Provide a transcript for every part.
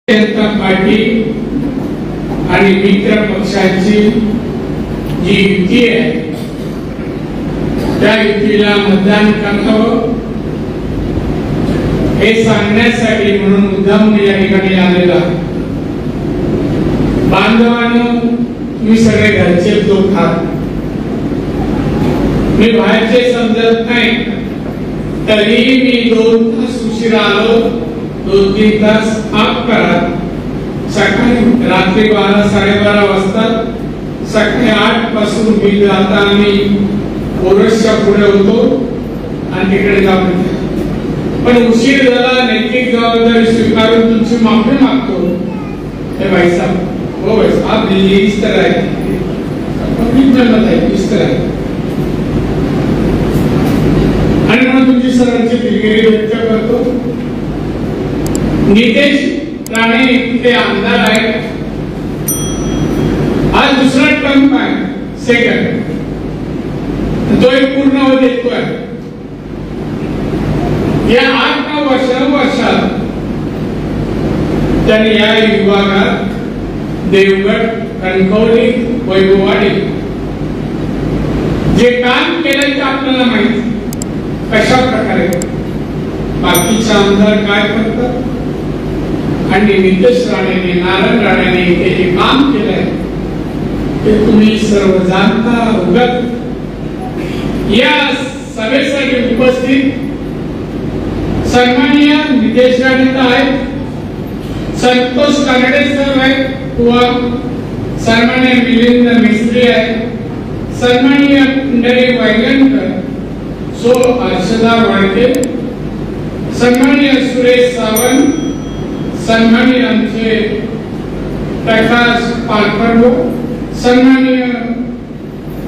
जनता party आणि मित्र पक्षांची जी युती आहे त्या युतीला मतदान करावं हे सांगण्यासाठी म्हणून मुद्दाम या ठिकाणी आलेला बांधवांनो, तुम्ही सगळे घरचे लोक आहात, मी बाहेरचे समजत नाही तरी मी 2 तास उशिरा आलो, 2-3 तास आप करा। सकाळी रात्री 12-12:30 वाजता सकाळी 8 पासून मी आता आम्ही ओरसच्या पुढे होतो आणि तिकडे जाऊन पण उशीर झाला, नैतिक जबाबदारी स्वीकारून तुमची माफी मागतो। हे भाई साहब, हो भाई साहब, ये इस तरह है, इस तरह है आणि म्हणून तुमची सर्वांची दिलगिरी व्यक्त करतो। नितेश राणे इथे आमदार आहेत, आज दुसरा टर्म आहे, सेकंड, तो एक पूर्ण होत येतोय। या 8-9 वर्षात त्यांनी या विभागात देवगड, कणकवली, वैभववाडी जे काम केलं ते आपल्याला माहिती कशा प्रकारे बाकीचे आमदार काय करतात आणि नितेश राणेने, नारायण राणेने इथे जे काम केलंय ते तुम्ही सर्व जाणता। उगत या सभेसाठी उपस्थित सन्माननीय नितेश राणे आहेत, संतोष कानडे सर आहेत, किंवा सन्माननीय मिलिंद मिस्त्री आहेत, सन्माननीय पुंडलिक वायगंकर, सो हर्षदा वाडके, सन्माननीय सुरेश सावंत, सन्माननीय आमचे प्रकाश पालकर्डो, सन्माननीय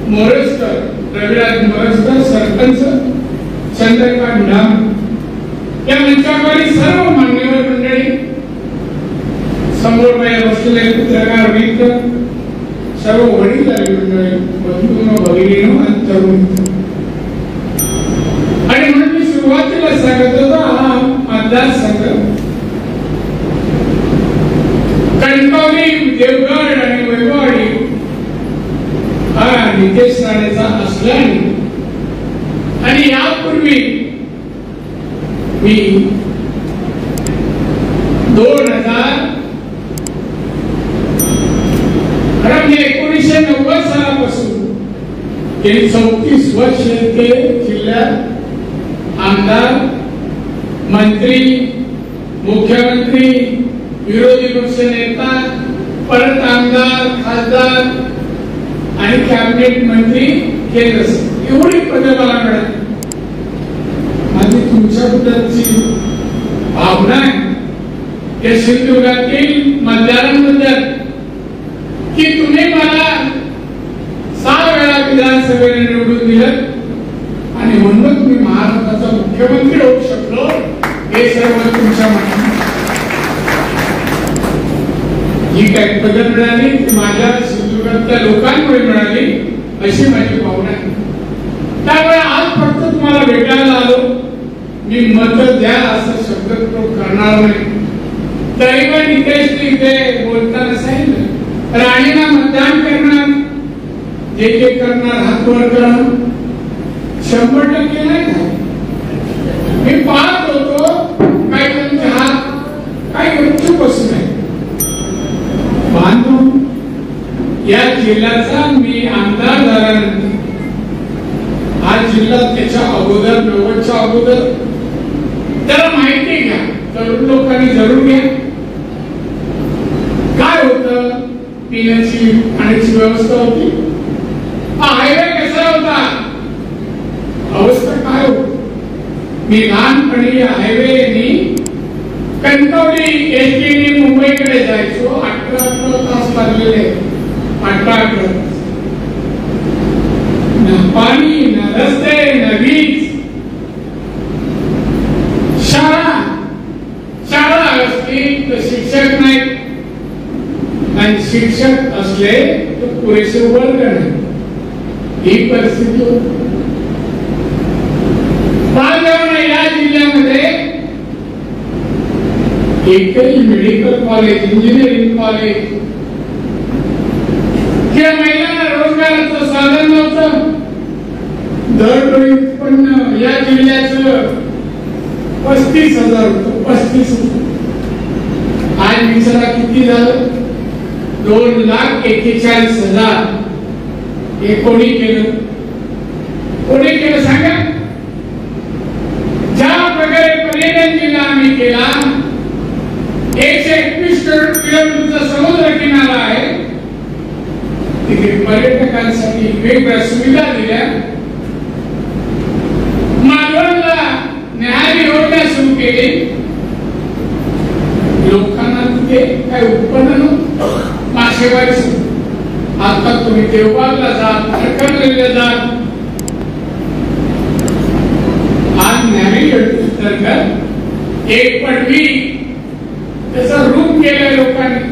मोरजकर, रविराज मोरजकर, सरपंच चंद्रकांत डाम, या मंचावरील सर्व मान्यवर मंडळी, समोर बसलेले पत्रकार मित्र, सर्व वडीलधारी मंडळी, बंधूंनो, भगिनींनो आणि तरुण, आणि म्हणून मी सुरुवातीला सांगत होतो हा मतदारसंघ कणकवली, देवगड आणि वैभववाडी हा नितेश राणेचा असल्याने आणि यापूर्वी मी 1990 सालापासून गेली 34 वर्ष ते जिल्ह्यात आमदार, मंत्री, मुख्यमंत्री, विरोधी पक्ष नेता, परत आमदार, खासदार आणि कॅबिनेट मंत्री केलं, एवढी पदे मला मिळाली। माझी तुमच्याबद्दलची भावना आहे या सिंधुदुर्गातील मतदारांबद्दल की तुम्ही मला 6 वेळा विधानसभेला निवडून दिलं आणि म्हणून मी महाराष्ट्राचा मुख्यमंत्री होऊ शकलो, हे सर्व तुमच्या मनात ही काही पदं मिळाली ती माझ्या सिंधुदुर्गातल्या लोकांमुळे मिळाली, अशी माझी भावना आहे। त्यामुळे आज फक्त तुम्हाला भेटायला आलो, मी मत द्या असं शब्दप्रयोग करणार नाही। तरी पण नितेशने इथे बोलताना सांगितलं राणेंना मतदान करणार, जे जे करणार हात वर करा, 100% नाही का? मी पाहत होतो काही तुमचे हात काही गपचूप बसून आहे। बांधव, या जिल्ह्याचा मी आमदार झाल्यानंतर हा जिल्हा त्याच्या अगोदर 90च्या अगोदर त्याला माहिती घ्या, तरुण लोकांनी जरूर घ्या काय होतं, पिण्याची पाण्याची व्यवस्था होती, हा हायवे कसा होता, अवस्था काय होती। मी लहानपणी या हायवेनी कणकवली एसटीने मुंबईकडे जायचो, 18 तास लागलेले, 18 ना पाणी, ना रस्ते, ना वीज, शाळा असली तर शिक्षक नाही आणि शिक्षक असले तर पुरेसे वर्ग नाही, ही परिस्थिती होती। या जिल्ह्यामध्ये एकही मेडिकल कॉलेज, इंजिनिअरिंग कॉलेज किंवा महिलांना रोजगाराचं साधन नव्हतं. दरडोई उत्पन्न या जिल्ह्याचं 35,000 होतं. 35,000. आज विचारा किती झालं? 2,41,000. हे कोणी केलं? कोणी केलं सांगा? ज्या प्रकारे पर्यटन जिल्हा आम्ही केला, 121 किलोमीटरचा समुद्र किनारा आहे, तिथे पर्यटकांसाठी वेगवेगळ्या सुविधा दिल्या. मालवणला न्याहारी योजना सुरू केली. लोकांना तिथे काही उत्पन्न नव्हतं, मासेमारी. आता तुम्ही देवबागला जा, खडकवासला जा, आज न्याहारी योजनेअंतर्गत एक पडवी त्याचं रूप केलंय लोकांनी.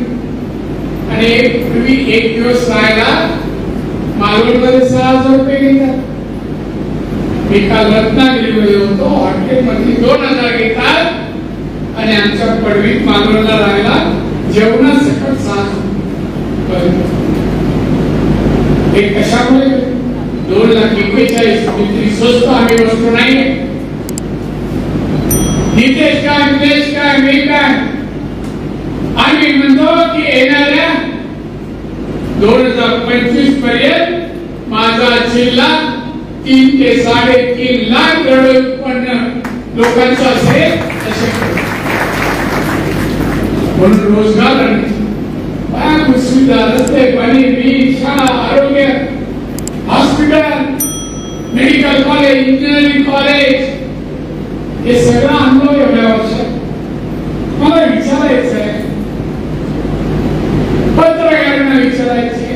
आणि एक दिवस राहायला मालवणमध्ये 6,000 रुपये घेतात. मी काल रत्नागिरीमध्ये होतो, हॉटेलमध्ये 2,000 घेतात आणि आमच्या पडवीत मालवणला राहायला जेवणासकट 6,000. हे कशामुळे? 2,41,000 स्वस्त आम्ही वस्तू नाही. नितेश काय, निलेश काय, मी काय, आम्ही म्हणतो की येणाऱ्या 2025 पर्यंत माझा जिल्हा 3 ते 3.5 लाख करोड उत्पन्न लोकांचं असेल. म्हणून रोजगार आणि सुविधा, रस्ते, पाणी, वीज, शाळा, आरोग्य, hospital, medical college, engineering college, हे सगळं अनुभव एवढ्या वर्षात. मला विचारायचं आहे, पत्रकारांना विचारायचे,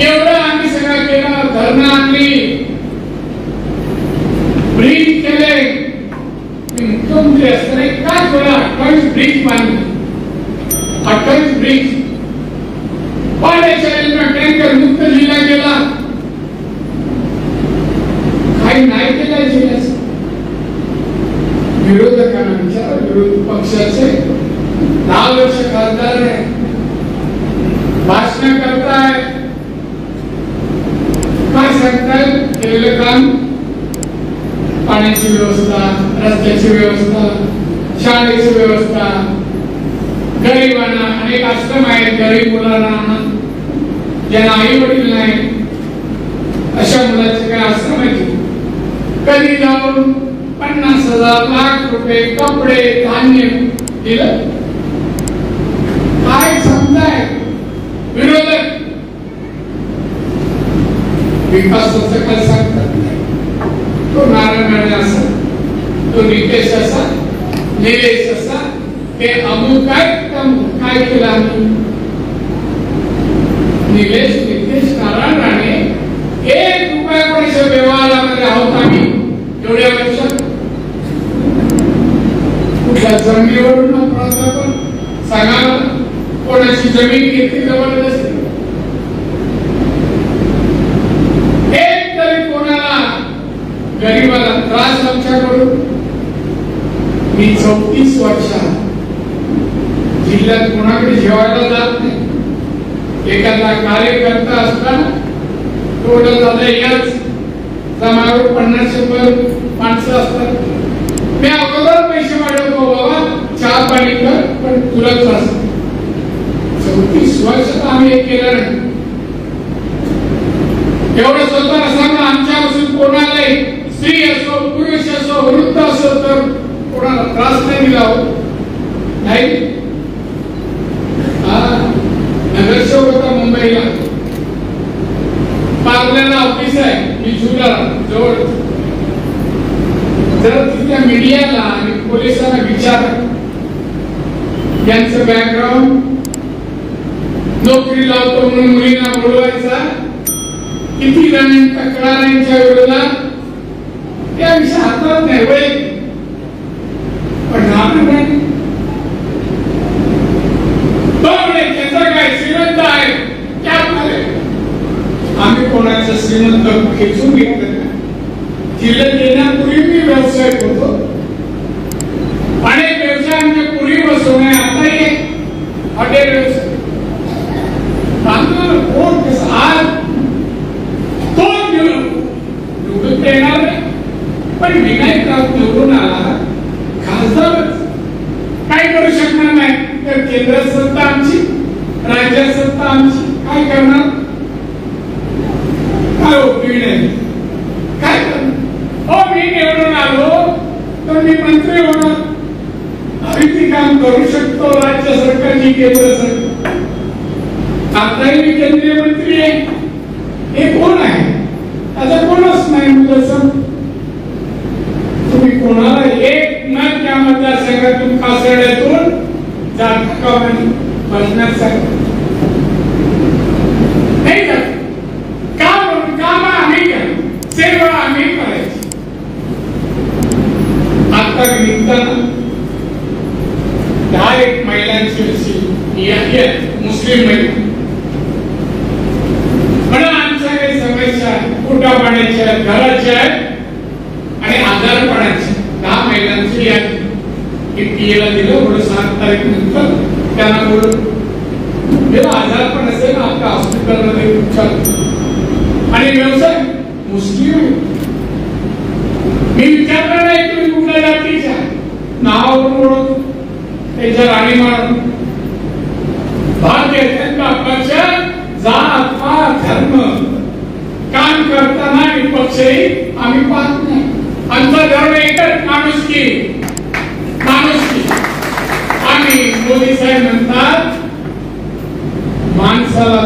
एवढं आम्ही सगळं केलं, धरणं आणली, ब्रिज केले, मुख्यमंत्री असताना काय केलं? 28 ब्रिज बांधले. 28 ब्रिज. पाण्याच्या टँकर मुक्त जिल्हा केला. काही नाही केलं जिल्ह्याचं. विरोधकांना विचारा, विरोधी पक्षाचे 10 वर्ष खासदार आहे, भाषण करताय, काय सांगताय? केलेलं काम, पाण्याची व्यवस्था, रस्त्याची व्यवस्था, शाळेची व्यवस्था, गरिबांना अनेक आश्रम आहेत, गरीब मुलांना ज्यांना आई वडील नाही, अशा मुलाचे काय आश्रम आहेत. कधी जाऊन 50,000 लाख रुपये कपडे, धान्य दिलं. काय सांगताय विरोधक? विकासाचं काय सांगतात? तो नारायण असा, तो नितेश असा, निलेश असा, हे अमुक काय केलं आम्ही? निलेश, नितेश, नारायण राणे 1 रुपया पैसे व्यवहारामध्ये आहोत आम्ही एवढ्या वर्षात. कुठल्या जमिनीवरून पण सांगा, कोणाची जमीन घेतली जबरदस्ती? एक तरी कोणाला गरीबाला त्रास आमच्याकडून? मी 34 वर्षात जिल्ह्यात कोणाकडे जेवायला जात नाही. एखादा कार्यकर्ता असताना टोटल झालं याच जमावर 50-100 माणसं असतात. मी अगोदर पैसे वाढवतो, बाबा चहा पाणी कर, पण तुला त्रास. 34 वर्षात आम्ही हे केलं नाही. एवढं स्वतःला सांगा, आमच्यापासून कोणालाही, स्त्री असो, पुरुष असो, वृद्ध असो, तर कोणाला त्रास नाही दिला हो. नाही. नगरसेवक होता मुंबईला, पार्ल्याला ऑफिस आहे, मी झुला जवळ. जर तिथल्या मीडियाला आणि पोलिसांना विचार, यांचं बॅकग्राऊंड, नोकरी लावतो म्हणून मुलींना बोलवायचा, किती जण तक्रारींच्या विरोधात, त्या विषय हातात नाही वय, पण आपण नाही. त्याचा काय श्रीमंत आहे, आम्ही कोणाचं श्रीमंत खेचून घेतलं नाही. जिल्ह्यात येण्यापूर्वी मी व्यावसायिक होतो. अनेक व्यवसायांच्या पूर्वी बसवण्यात कशासाठी केलं सर? आताही मी केंद्रीय मंत्री आहे. हे कोण आहे? आता कोणच नाही मुलं. तुम्ही कोणाला एक न त्या मतदारसंघातून कासरड्यातून जात का बसण्यात सांगा नाही का? काम आम्ही करा, सेवा आम्ही करायची. आता निघताना 10 महिलांची मुस्लिम महिला म्हणून आमच्या काही समस्या पोटा पाण्याच्या, घराच्या आणि आजारपणाच्या 10 महिलांची यादी पीएला दिलं. थोडं 7 तारीख नंतर त्यांना बोलून आजारपण असेल आपल्या हॉस्पिटलमध्ये उपचार आणि व्यवसाय मुस्लिम. मी विचारलं नाही तुम्ही कुठल्या जातीच्या, नावावरून ओळखतो त्यांच्या राणीमान. भारतीय जनता पक्ष जात पात धर्म काम करताना विपक्षही आम्ही पाहत नाही. आमचा धर्म एकच, माणुसकी. आम्ही मोदी साहेब म्हणतात माणसाला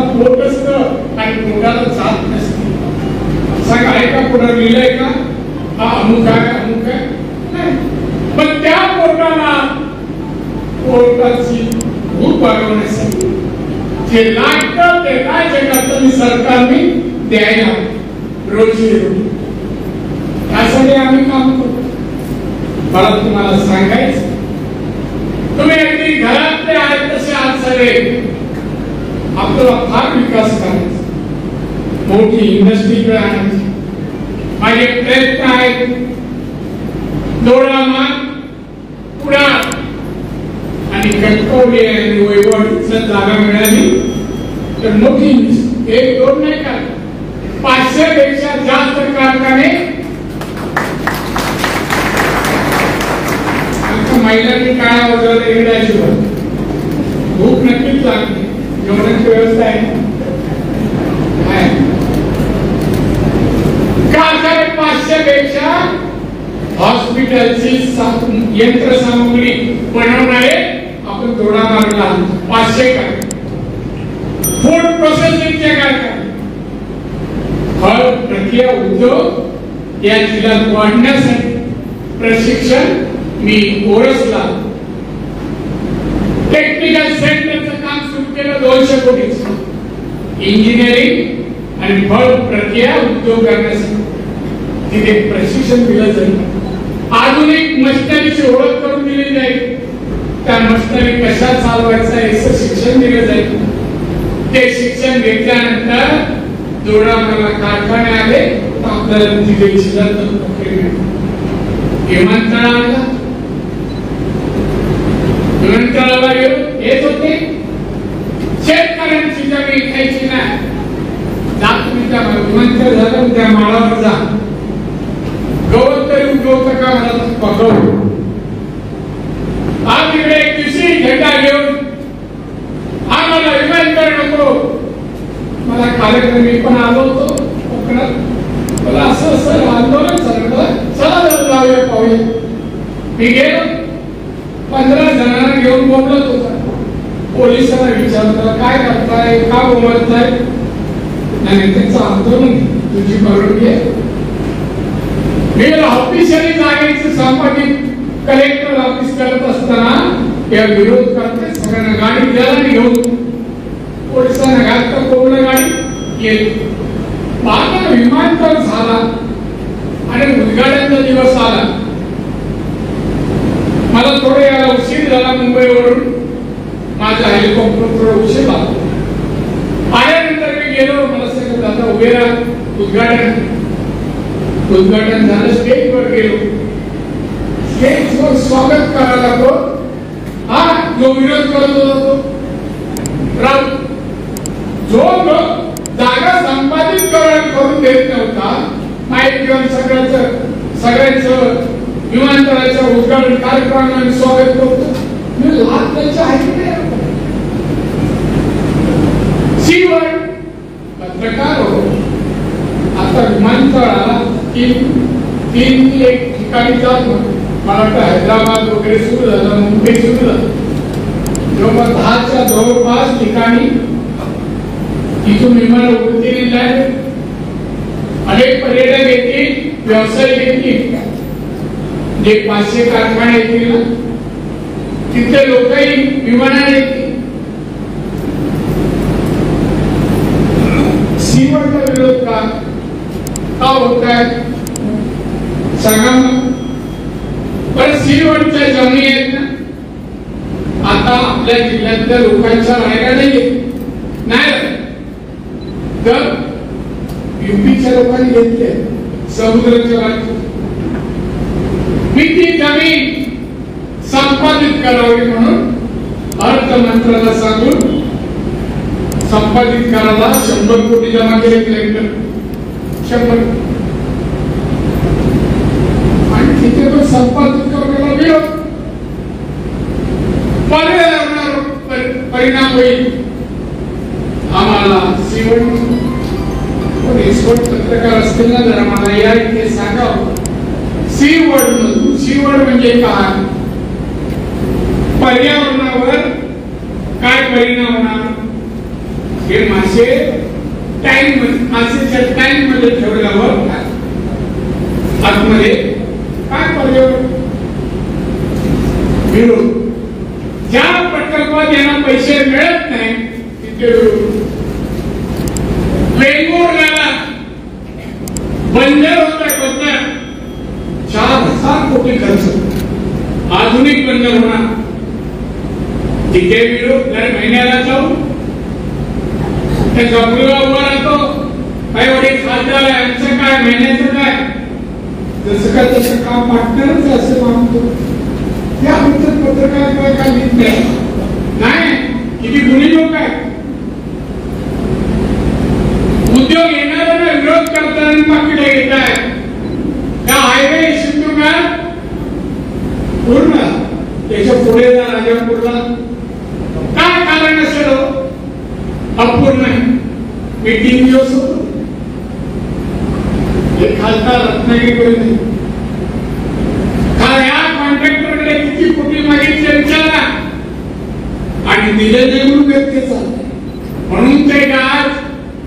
पोट असतं आणि पोटाला जात नसते. सांगा आहे का? पुढे लिहिलंय का? हा अमुक आहे नाही. पण त्या पोटाची भूक भागवण्यासाठी जे लागतं ते काय जगाचं सरकारने द्यायला रोजी त्यासाठी आम्ही काम करतो. मला तुम्हाला सांगायचं, तुम्ही अगदी घरातले आहेत तसे आज सगळे आपल्याला फार विकास करायचा, मोठी इंडस्ट्री आणायची. माझे प्रयत्न आहेत. दोडामार्ग, पुढा आणि कटकवली आणि वैभवची जागा मिळाली तर मोठी 1-2 नाही का 500 पेक्षा जास्त कारखाने महिलांनी काय वगैरे येण्याची भूक नक्कीच लागते. जेवणाची व्यवस्था आहे कारखाने 500 पेक्षा हॉस्पिटलची यंत्रसामुग्री बनवणारे आपण दोडामार्गला 500 कारखाने, फूड प्रोसेसिंगचे कारखाने, फळ प्रक्रिया उद्योग या जिल्ह्यात वाढण्यासाठी प्रशिक्षण मी ओरसला टेक्निकल सेंटरचं काम सुरू केलं. 200 कोटीचं इंजिनिअरिंग आणि फळ प्रक्रिया उद्योग करण्यासाठी तिथे प्रशिक्षण दिलं जाईल. आधुनिक मशिनरीची ओळख करून दिली जाईल. त्या मशिनरी कशा चालवायचं याचं शिक्षण दिलं जाईल. ते शिक्षण घेतल्यानंतर दोडामार्गला कारखाने आले तर आपल्याला तिथे नोकरी मिळते. विमानतळाला येत होते. शेतकऱ्यांची जमीन खायची नाही. तुम्ही त्या विमानतळ झालं त्या माळावर जा, गवत तरी उगवतं का मला पकव. आज इकडे एक दिवशी झेंडा घेऊन आम्हाला विमानतळ नको. मला कार्यक्रम मी पण आलो होतो कोकणात. मला असं आंदोलन चला जाऊया पाहूया. मी गेलो 15 जणांना घेऊन बोलत होता. पोलिसांना विचारलं काय करताय, का बोलताय? नाही त्यांचं आंदोलन तुझी परवानगी आहे. मी ऑफिशियली जागेचं संपादित कलेक्टर ऑफिस करत असताना या विरोध करते सगळ्यांना गाडी द्यायला घेऊन पोलिसांना घातलं. कोणलं गाडी गेली. आता विमानतळ झाला आणि उद्घाटनाचा दिवस आला. मला थोडं याला उशीर झाला. मुंबईवरून माझा हेलिकॉप्टर थोडं उशीर झाला. आल्यानंतर मी गेलो. मला सांगितलं आता उभे राहा. उद्घाटन झालं. स्टेजवर गेलो. स्टेजवर स्वागत करायला तो हा जो विरोध करत होता तो राव, जो जागा संपादित करून देत नव्हता, माहिती घेऊन सगळ्यांचं विमानतळाच्या उद्घाटन कार्यक्रमाने स्वागत करतो. मी लाभ त्याच्या पत्रकार हो. आता विमानतळाला तीन एक ठिकाणी जात मला वाटतं हैदराबाद वगैरे सुरू झालं, मुंबई सुरू झालं. जवळपास 10च्या जवळपास ठिकाणी इथून विमान उतरलेले आहेत. अनेक पर्यटक येतील, व्यवसाय येतील, जे 500 कारखाने येतील ना तिथे लोकही विमानाने येतील. सीवरचा विरोध का होत आहे सांगा मग. पण सीवरच्या जमिनी आहेत ना आता आपल्या जिल्ह्यातल्या लोकांच्या राहायला नाही तर युपीच्या लोकांनी घेतले समुद्राच्या बाजूला. मी ती जमीन संपादित करावी म्हणून अर्थमंत्र्याला सांगून संपादित करायला 100 कोटी जमा केले. कलेक्टर 100 आणि तिथे पण संपादित करायला विरोध. परिणाम होईल आम्हाला. पण एक्सपर्ट पत्रकार असतील ना जरा मला या इथे सांगावं. सीवर्ड म्हणजे काय, पर्यावरणावर काय परिणाम होणार. हे मासे मासेच्या टँक मध्ये ठेवल्यावर आतमध्ये काय पर्यावरण विरोध. ज्या प्रकल्पात यांना पैसे मिळत नाही तिथे वेंगुर्ल्याला बंदर होता 4,000 कोटी खर्च आधुनिक बंदर होणार. तिथे विरोध दर महिन्याला जाऊ त्याचा मुलगा उभा राहतो. काही वडील खासदार आहे आमचं काय महिन्याचं काय जसं काय तसं काम पार्टनरच असं मानतो. त्याबद्दल पत्रकार काय लिहित नाही. किती गुणी लोक आहेत. उद्योग येणाऱ्यांना विरोध करताना पाकिटे घेत आहे. त्या हायवे सिंधुदुर्गात पूर्ण त्याच्या पुढे जा राजापूरला काय कारण असेल अपूर्ण. मी 3 दिवस होतो. हे खासदार रत्नागिरीकडे या कॉन्ट्रॅक्टरकडे किती कोटी मागितले विचारा आणि दिले नाही म्हणून व्यक्तीचा म्हणून ते आज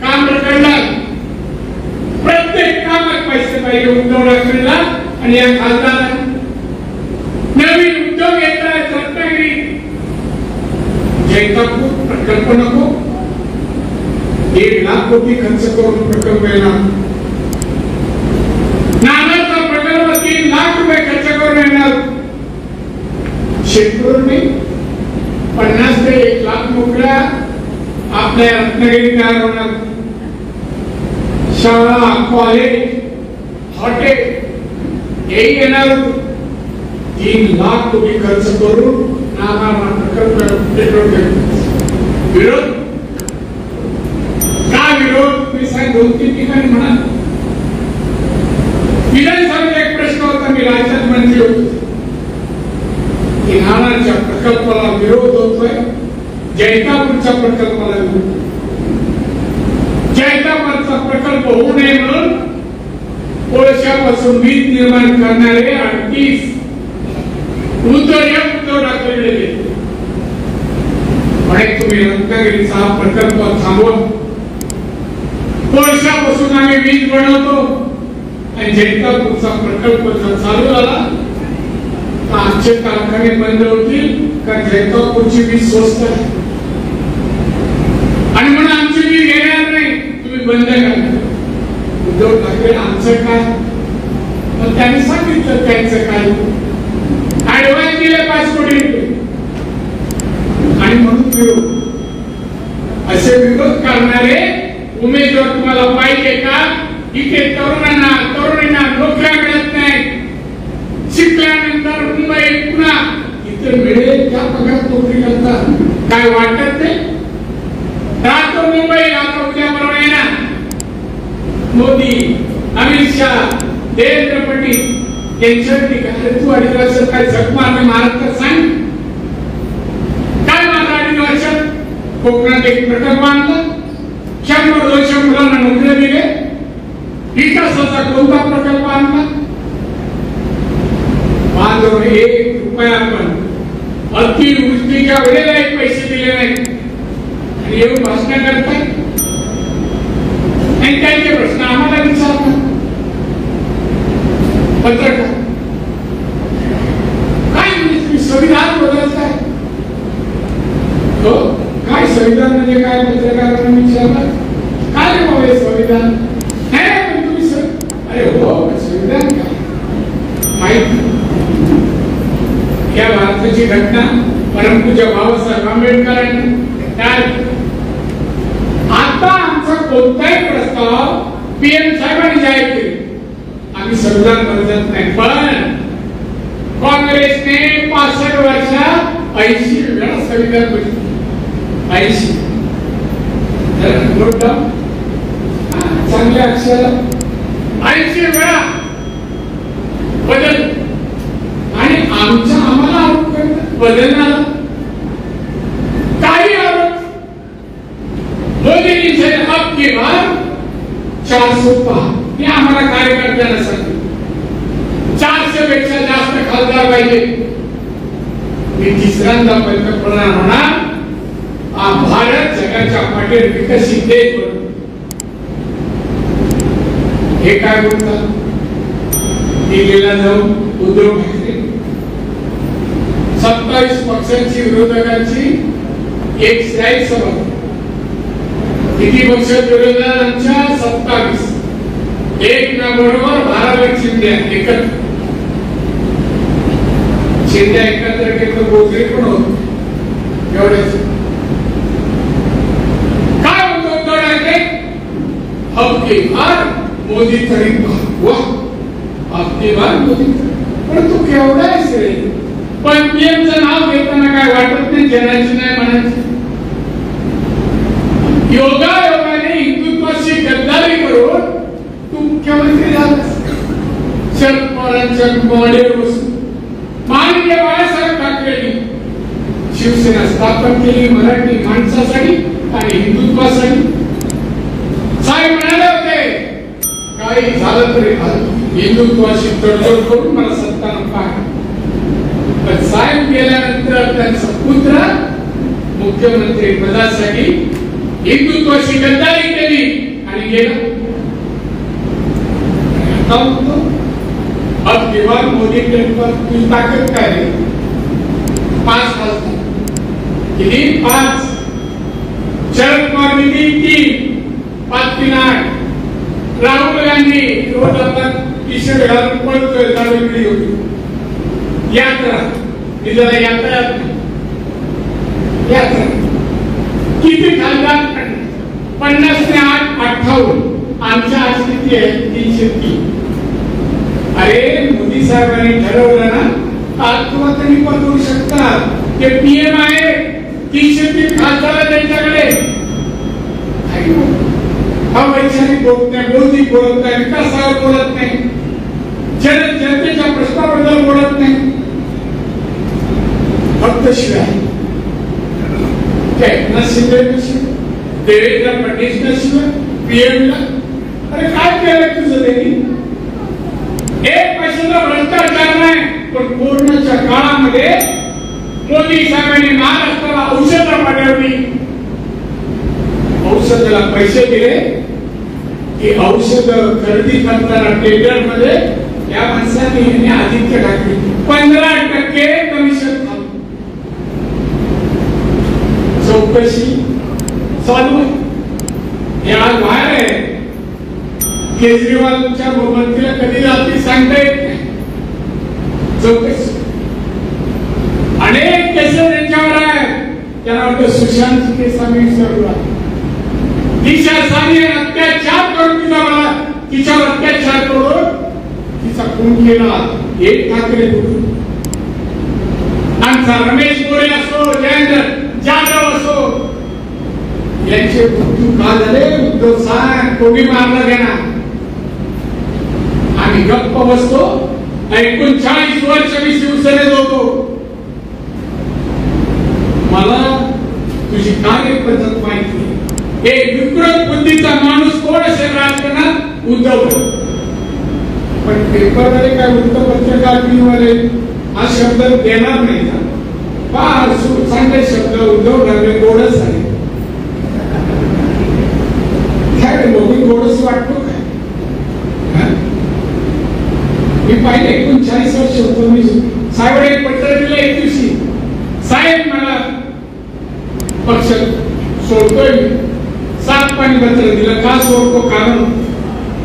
काम रखडलं. प्रत्येक कामात पैसे पाहिजे उद्धव ठाकरेला आणि या खासदारांना. नवीन उद्योग येत आहेत रत्नागिरी जैतापूर प्रकल्प नको 1 लाख कोटी खर्च करून प्रकल्प येणार. नानाचा प्रकल्प 3 लाख रुपये खर्च करून येणार. शेतकऱ्यांनी 50 ते 1 लाख नोकऱ्या आपल्या रत्नागिरी तयार होणार. शाळा कॉलेज हॉटेल हेही येणार. 3 लाख कोटी खर्च करून नाना प्रकल्प विरोध का विरोध तुम्ही साहेब 2-3 ठिकाणी म्हणा. विधानसभेत एक प्रश्न होता. मी राज्यात मंत्री होतो. नानाच्या प्रकल्पाला विरोध होतोय. जैतापूरच्या प्रकल्पाला विरोध. जैतापूरचा प्रकल्प होऊ नये म्हणून कोळशापासून वीज निर्माण करणारे 38 उद्धव ठाकरेकडे गेले. म्हणे तुम्ही रत्नागिरीचा प्रकल्प थांबवा. कोळशापासून आम्ही वीज बनवतो आणि जैतापूरचा प्रकल्प जर चालू झाला तर आमचे कारखाने बंद होतील कारण जैतापूरची वीज स्वस्त आहे आणि म्हणून आमची वीज घेणार नाही तुम्ही बंद करा. उद्धव ठाकरे आमचं काय मग त्यांनी सांगितलं त्यांचं काय ऍडव्हान्स दिले 5 कोटी रुपये आणि म्हणून विरोध. असे विरोध करणारे उमेदवार तुम्हाला पाहिजे का. इथे तरुणांना नोकऱ्या मिळत नाही. शिकल्यानंतर मुंबई पुन्हा इथे मिळेल त्या पगारात नोकरी करतात काय वाटत नाही. राहतो मुंबई आता उद्या परवा येणार. मोदी अमित शहा देवेंद्र फडणवीस यांच्यासाठी काय तू 2.5 वर्षात काय झक मारत तर सांग. काय मारलं 2.5 वर्षात. कोकणात एक प्रकल्प आणला 100-200 मुलांना नोकऱ्या दिले. विकासाचा कोणता प्रकल्प आणला. 1 रुपया पण अतिवृष्टीच्या वेळेलाही पैसे दिले नाहीत आणि येऊन भाषण करताय आणि त्यांचे प्रश्न आम्हाला विचारतात पत्रकार. काय म्हणजे तुम्ही संविधान बदलताय? हो काय संविधान म्हणजे काय? पत्रकारांना विचारलं काय रे बाबा संविधान? नाही पण तुम्ही अरे हो संविधान काय माहिती? या भारताची घटना परमपूज्य बाबासाहेब आंबेडकरांनी काय आता आमचा कोणताही प्रस्ताव पीएम साहेबांनी जाहीर केले आम्ही संविधान बदलत नाही. पण काँग्रेसने 65 वर्षात 80 वेळा संविधान बदलले. 80 चांगल्या अक्षर 80 वेळा बदल आणि आम्हाला आरोप करतात बदलणार काही आरोप. मोदींनी अब की बार 400 हे आम्हाला कार्यकर्त्यांना सांगितलं 400 पेक्षा जास्त खासदार पाहिजे. मी तिसऱ्यांदा पंतप्रधान होणार. भारत जगाच्या पाठीवर विकसित देश बनतो. हे काय बोलतात? दिल्लीला जाऊन उद्धव ठाकरे 27 पक्षांची विरोधकांची एक स्लाईड सभा. किती पक्ष विरोधकांच्या? 27. एक बरोबर 12 शिंदे एकत्र केलं गोजरी पण होत एवढेच. काय होतो उद्धव ठाकरे? हप्ते बार मोदी तरी हप्ते बार मोदी. पण तू केवढा आहेस रे? पण पीएमचं नाव घेताना काय वाटत नाही जनाची नाही म्हणायचं. योगायोगाने हिंदुत्वाशी गद्दारी करून तू मुख्यमंत्री झालास. शरद पवारांच्या मॉडेल बसून माननीय बाळासाहेब ठाकरेंनी शिवसेना स्थापन केली मराठी माणसासाठी आणि हिंदुत्वासाठी. साहेब म्हणाले होते काही झालं तरी हिंदुत्वाशी तडजोड करून मला सत्ता नको आहे. पण साहेब गेल्यानंतर त्यांचा पुत्र मुख्यमंत्री पदासाठी हिंदुत्वाशी गद्दारी केली आणि गेला. अब किंवा मोदी तुझी ताकद काय आहे? 5 खासदार किती? 5. शरद पवार निधी 3, 5 8. राहुल गांधी विरोधात टी-शर्ट घालून पळतोय चालवली होती. यात्रा निजाला यात्रा किती खासदार? 50 ने 8 58. आमच्या आज किती आहे? 303. अरे मोदी साहेबांनी ठरवलं ना आज तुला तरी पण करू शकतात. ते पीएम आहे 303 खासदार त्यांच्याकडे. हा वैचारिक बोलत नाही, बौद्धिक बोलत नाही, विकासावर बोलत नाही, जनतेच्या प्रश्नाबद्दल बोलत नाही, फक्त शिवाय काय नशिबे देवेंद्र फडणवीस नशिबे पीएमला. अरे काय केलं तुझं त्यांनी? एक पैशाचा भ्रष्टाचार नाही. पण कोरोनाच्या काळामध्ये मोदी साहेबांनी महाराष्ट्राला औषधं पाठवली. औषधाला पैसे दिले की औषध खरेदी करताना टेंडर मध्ये या माणसाने आदित्य ठाकरे 15% कमिशन खाल्लं. चौकशी चालू हे आज बाहेर आहे. केजरीवालच्या मंत्रीला कधी जाती सांगता येत नाही. चौकशी अनेक केसेस त्यांच्यावर आहे. त्यांना वाटतं सुशांत केस आम्ही विसरलो. दिशा साने अत्याचार करून तिच्यावर अत्याचार करून तिचा खून केला. एक ठाकरे आमचा रमेश मोरे असो, जयेंद्र जाधव असो, यांचे मृत्यू का झाले? उद्धव साहेब कोणी मारला गेला. आम्ही गप्प बसतो. 39 वर्ष मी शिवसेनेत होतो. मला तुझी कार्यपद्धत माहिती आहे. एक विकृत बुद्धीचा माणूस कोण असेल राजकारणात? उद्धव. पण पेपरमध्ये काय वृत्तपत्रकार वाले हा शब्द देणार नाही. फार चांगले शब्द उद्धव ठाकरे गोडच झाले. काय बघून गोडच वाटतो काय? मी पाहिले 39 वर्ष होतो मी साहेबांनी एक पत्र दिलं एक दिवशी, साहेब मला पक्ष सोडतोय मी. 7 पाणी पत्र दिलं. का सोडतो? कारण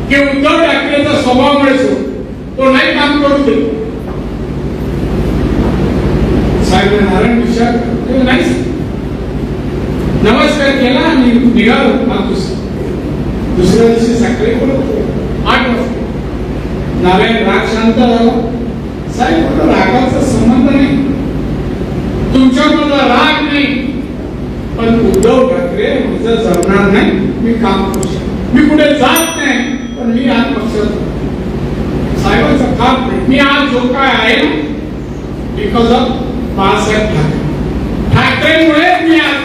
की उद्धव ठाकरेचा स्वभावामुळे सोडतो, तो नाही काम करू दे. साहेब नारायण विचार नाही, नमस्कार केला आणि निघालो. दुसऱ्या दिवशी सकाळी बोलतो 8 वाजता. नारायण राग शांत झाला. साहेब रागाचा संबंध नाही, तुमच्यामधला राग नाही, पण उद्धव ठाकरे माझं जमणार नाही, मी काम करू शकतो, मी कुठे जात नाही, पण मी आज पक्षात साहेबांचं काम नाही. मी आज जो काय आहे ना, बिकॉज ऑफ बाळासाहेब ठाकरे, ठाकरेमुळे मी आज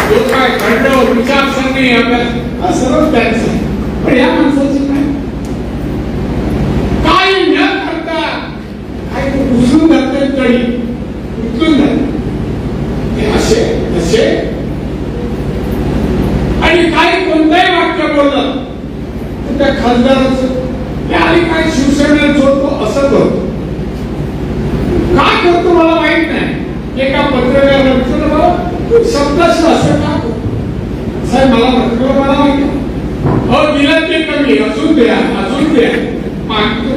जो काय घडलं विचारसरणी आपल्या सर्व त्यांचं. पण या माणसाचं काय काही न करता काय उचलून जाते तरी उचलून जाते असे असे, आणि काही कोणताही वाक्य बोललं तर त्या खासदाराचं आणि काय शिवसेनेला जोडतो असं करतो. का करतो मला माहित नाही. एका पत्रकाराला विचारलं, मला शब्दाशी असं का करतो? साहेब मला म्हटलं मला माहिती हो दिलं ते कमी, अजून द्या अजून द्या मागतो.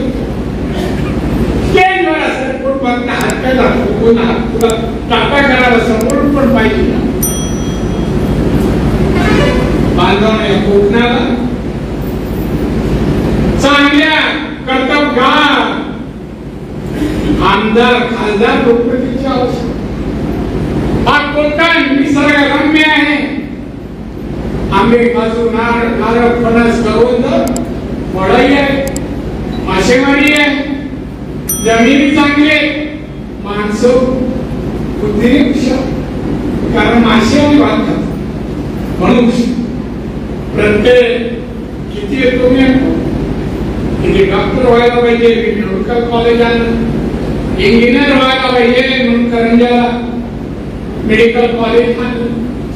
स्टेजवर असं कोण बघता हात काय लागतो, कोण हात तुला टाटा करावा समोरून पण पाहिजे ना. बांधवणे कोकणाला चांगल्या कर्तबगार आमदार खासदार लोकप्रतिनिधीची आवश्यकता. हा कोकण निसर्गरम्य आहे. आंबे काजू नारळ फणस करवंद वडई आहे, मासेमारी आहे, जमिनी चांगले, माणसं बुद्धीने हुशार, कारण मासे आणि भात खातात म्हणून प्रत्येक किती येतो मी किती डॉक्टर व्हायला पाहिजे मेडिकल कॉलेज आलं, इंजिनियर व्हायला पाहिजे म्हणून करंजाला मेडिकल कॉलेज आलं.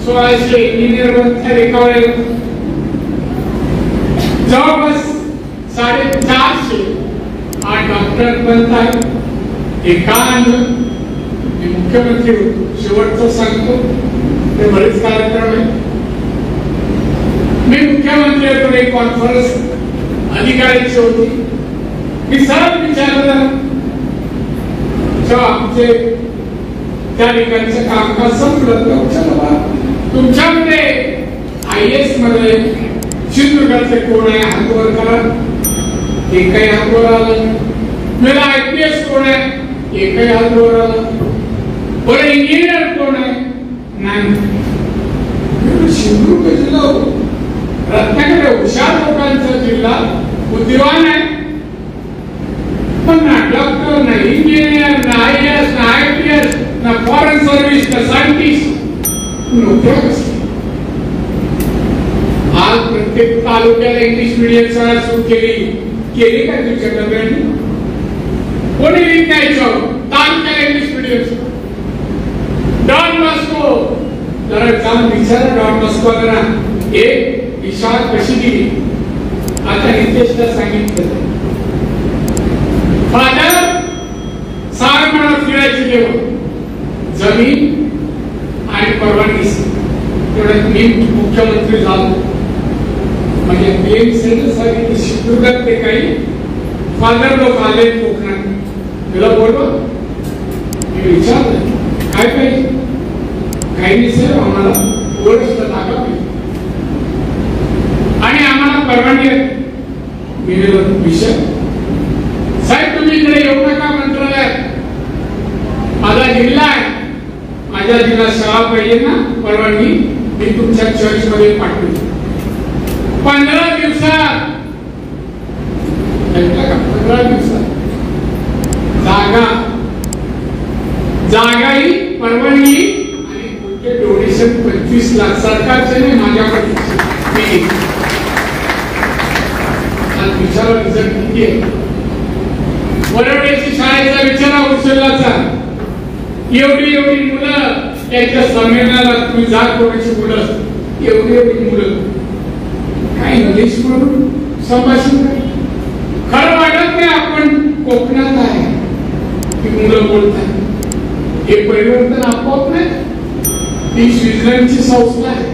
1600 इंजिनियर बनतात एका वेळेला. जवळपास 450 8 डॉक्टर बनतात एका. मी मुख्यमंत्री होतो, शेवटचं सांगतो, ते बरेच कार्यक्रम आहे. मी मुख्यमंत्री होतो, एक कॉन्फरन्स अधिकाऱ्यांची होती. मी सरळ विचारलं आमचे त्या ठिकाणचं कामकाज संपलं, तुमच्याकडे IAS मध्ये सिंधुदुर्गाचे कोण आहे हात वर करा. एकही हात वर आला. मला IPS कोण आहे एकही हात वर आला. बरं इंजिनियर कोण आहे नाही. सिंधुदुर्ग जिल्हा रत्नागिरी हुशार लोकांचा जिल्हा, बुद्धिवान आहे, पण ना डॉक्टर ना इंजिनियर ना IAS ना IPS ना फॉरेन सर्व्हिस ना सायंटिस्ट नोकऱ्या कसल्या. आज प्रत्येक तालुक्याला इंग्लिश मीडियम शाळा सुरू केली का तुमच्या डब्याने? कोणी विकायचं तालुक्याला इंग्लिश मीडियम शाळा. डॉन बॉस्को जरा जाऊन विचारा डॉन बॉस्कोला एक विशाळ कशी दिली. आता नितेशला सांगितलं फादर सार मला फिरायची देव जमीन आणि परवानगी तेवढ्यात मी मुख्यमंत्री झालो. म्हणजे PMC सिंधुदुर्गात ते काही फादर लोक आले कोकणात. तुला बोलवा मी विचारलं काय पाहिजे. काही नाही साहेब आम्हाला वर्ष जागा पाहिजे आणि आम्हाला परवानगी आहे. मी विषय साहेब तुम्ही इकडे येऊ नका मंत्रालयात, माझा जिल्हा आहे, माझ्या जिल्हा शाळा पाहिजे ना परवानगी मी तुमच्या चर्च मध्ये पाठवली. 15 दिवसात 15 दिवसात जागाही परवानगी आणि पुढचे डोनेशन 25 लाख सरकारचे नाही माझ्याकडे. विचारा रिझल्ट किती आहे. वरवड्याची शाळेचा विचारा उचललाचा एवढी एवढी मुलं त्याच्या संमेलनाला तुम्ही जात कोणाची मुलं एवढी एवढी मुलं काय इंग्लिश म्हणून संभाषण खरं वाटत नाही आपण कोकणात आहे की मुलं बोलतात हे परिवर्तन आपोआप नाही ती स्वित्झर्लंडची संस्था आहे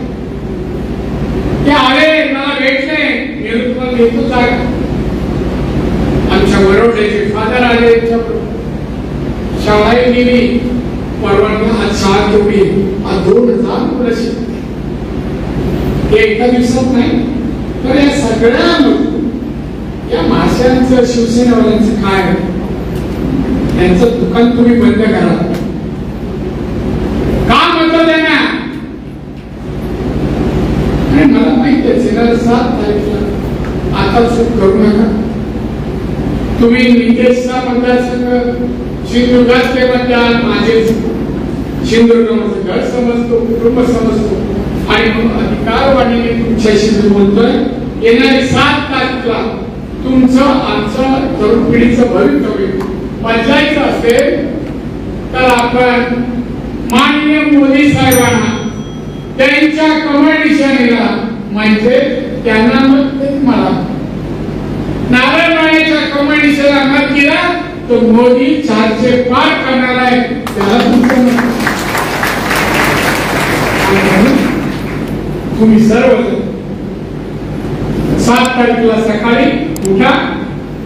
ते आले मला भेटले नेतृत्व देतो जागा आमच्या वरवड्याचे फादर आले शाळाही गेली परवानगी आज शाळा तेवढी आज 2000 मुलं शिकते एका दिवसात नाही तर या सगळ्या या माशांचं शिवसेनावाल्यांचं काय त्यांचं दुकान तुम्ही बंद करा का मत देणार आणि मला माहिती आहे 7 तारीखला आता चूक करू नका तुम्ही नितेशचा मतदारसंघ सिंधुदुर्गातले मतदार माझे सिंधुदुर्ग माझं घर समजतो कुटुंब समजतो आणि अधिकारवाणीने तुमच्याशी मी बोलतोय येणारी 7 तारखेला तुमचं आमचं तरुण पिढीचं भवितव्य बदलायचं असेल तर आपण माननीय मोदी साहेबांना त्यांच्या कमळ निशाणीला म्हणजे त्यांना मत मला नारायण राणेच्या कमळ निशाणीला मत दिला तो मोदी 400 पार करणार आहे त्याला तुम्ही सर्व 7 तारखेला सकाळी उठा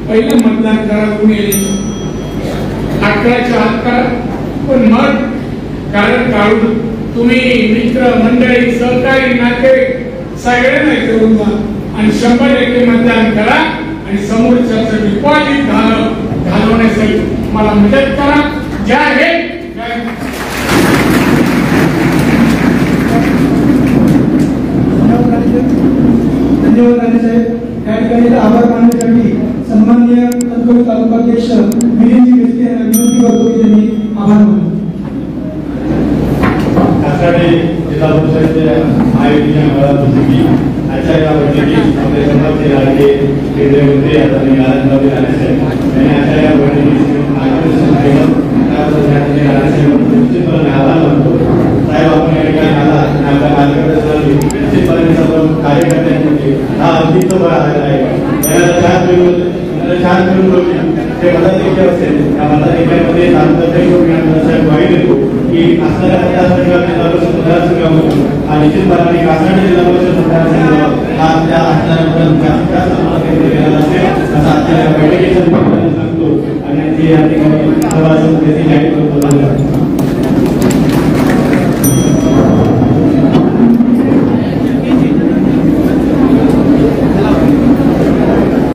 पहिलं मतदान करा तुम्ही 11च्या आत करा पण मग कारण काढून तुम्ही मित्र मंडळी सहकारी नाते सगळ्यांना घेऊन जा आणि 100% मतदान करा आणि समोरच्याचं डिपॉझिट घालवण्यासाठी मला मदत करा जय हिंद धन्यवाद राणे साहेब या ठिकाणी आभार मानण्यासाठी सन्माननीय कणकवली तालुकाध्यक्ष मिलिंदजी मेस्के यांना विनंती करतो की त्यांनी आभार मानले त्यासाठी जिल्हा परिषदेच्या महायुतीच्या आमदारांची आजच्या या बैठकीत आपले समाजचे लाडके केंद्रीय मंत्री आदरणीय नारायणराव राणे साहेब यांनी आजच्या या बैठकीत मार्गदर्शन केलं त्याबद्दल नारायणसाहेब निश्चितपणे आभार मानतो साहेब आपण या ठिकाणी आला आणि आपल्या मार्गदर्शनाने निश्चितपणे सर्व कार्यकर्त्यांमध्ये हा अगदीच बळा आलेला आहे छान मिळून ते मताधिक्य असेल त्या मताधिक्यामध्ये साहेब ग्वाही देतो की असणाऱ्या मतदारसंघात जिल्हा परिषद मतदारसंघामधून हा निश्चितपणे कासाडी जिल्हा परिषद मतदारसंघ हा त्या असणाऱ्या जास्त केलेला असेल असा आजच्या बैठकीचा सांगतो आणि या ठिकाणी सभासद देखील